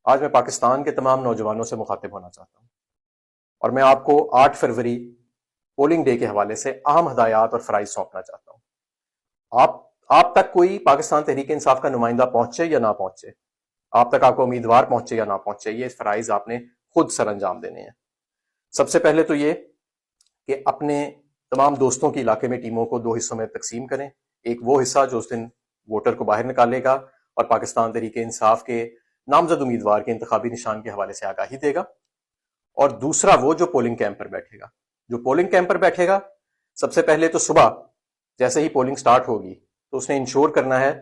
آج میں پاکستان کے تمام نوجوانوں سے مخاطب ہونا چاہتا ہوں، اور میں آپ کو 8 فروری پولنگ ڈے کے حوالے سے اہم ہدایات اور فرائض سونپنا چاہتا ہوں۔ آپ تک کوئی پاکستان تحریک انصاف کا نمائندہ پہنچے یا نہ پہنچے، آپ تک آپ کو امیدوار پہنچے یا نہ پہنچے، یہ فرائض آپ نے خود سر انجام دینے ہیں۔ سب سے پہلے تو یہ کہ اپنے تمام دوستوں کی علاقے میں ٹیموں کو 2 حصوں میں تقسیم کریں۔ ایک وہ حصہ جو اس دن ووٹر کو باہر نکالے گا اور پاکستان تحریک انصاف کے نامزد امیدوار کے انتخابی نشان کے حوالے سے آگاہی دے گا، اور دوسرا وہ جو پولنگ کیمپ پر بیٹھے گا۔ جو پولنگ کیمپ پر بیٹھے گا، سب سے پہلے تو صبح جیسے ہی پولنگ سٹارٹ ہوگی تو اس نے انشور کرنا ہے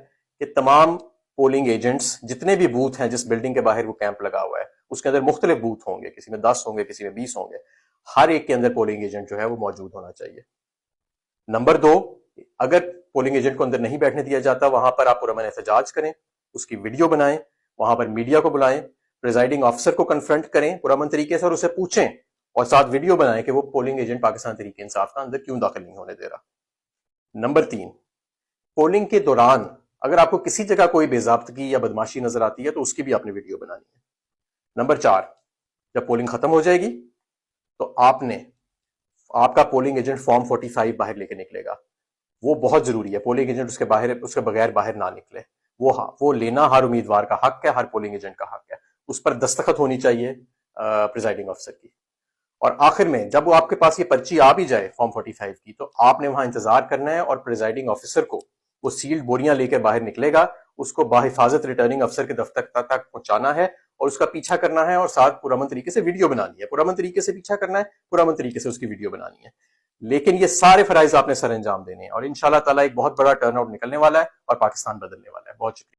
کہ تمام پولنگ ایجنٹس جتنے بھی بوتھ ہیں، جس بلڈنگ کے باہر وہ کیمپ لگا ہوا ہے اس کے اندر مختلف بوتھ ہوں گے، کسی میں 10 ہوں گے، کسی میں 20 ہوں گے، ہر ایک کے اندر پولنگ ایجنٹ جو ہے وہ موجود ہونا چاہیے۔ نمبر 2، اگر پولنگ ایجنٹ کو اندر نہیں بیٹھنے دیا جاتا، وہاں پر آپ پرامن احتجاج کریں، اس کی ویڈیو بنائیں، وہاں پر میڈیا کو بلائیں، پریزائڈنگ آفیسر کو کنفرنٹ کریں پرامن طریقے سے اور اسے پوچھیں، اور ساتھ ویڈیو بنائیں کہ وہ پولنگ ایجنٹ پاکستان تحریک انصاف کا اندر کیوں داخل نہیں ہونے دے رہا۔ نمبر 3، پولنگ کے دوران اگر آپ کو کسی جگہ کوئی بے ضابطگی یا بدماشی نظر آتی ہے تو اس کی بھی آپ نے ویڈیو بنانی ہے۔ نمبر 4، جب پولنگ ختم ہو جائے گی تو آپ کا پولنگ ایجنٹ فارم 45 باہر لے کے نکلے گا۔ وہ بہت ضروری ہے، پولنگ ایجنٹ اس کے بغیر باہر نہ نکلے۔ وہ لینا ہر امیدوار کا حق ہے، ہر پولنگ ایجنٹ کا حق ہے۔ اس پر دستخط ہونی چاہیے پریزائڈنگ آفیسر کی۔ اور آخر میں جب وہ آپ کے پاس یہ پرچی آ بھی جائے فارم 45 کی، تو آپ نے وہاں انتظار کرنا ہے اور پریزائڈنگ آفیسر کو وہ سیلڈ بوریاں لے کے باہر نکلے گا، اس کو بحفاظت ریٹرننگ افسر کے دفتر تک پہنچانا ہے اور اس کا پیچھا کرنا ہے، اور ساتھ پرامن طریقے سے ویڈیو بنانی ہے۔ پرامن طریقے سے پیچھا کرنا ہے، پرامن طریقے سے اس کی ویڈیو بنانی ہے۔ لیکن یہ سارے فرائض آپ نے سر انجام دینے ہیں، اور انشاءاللہ تعالیٰ ایک بہت بڑا ٹرن آؤٹ نکلنے والا ہے اور پاکستان بدلنے والا ہے۔ بہت شکریہ۔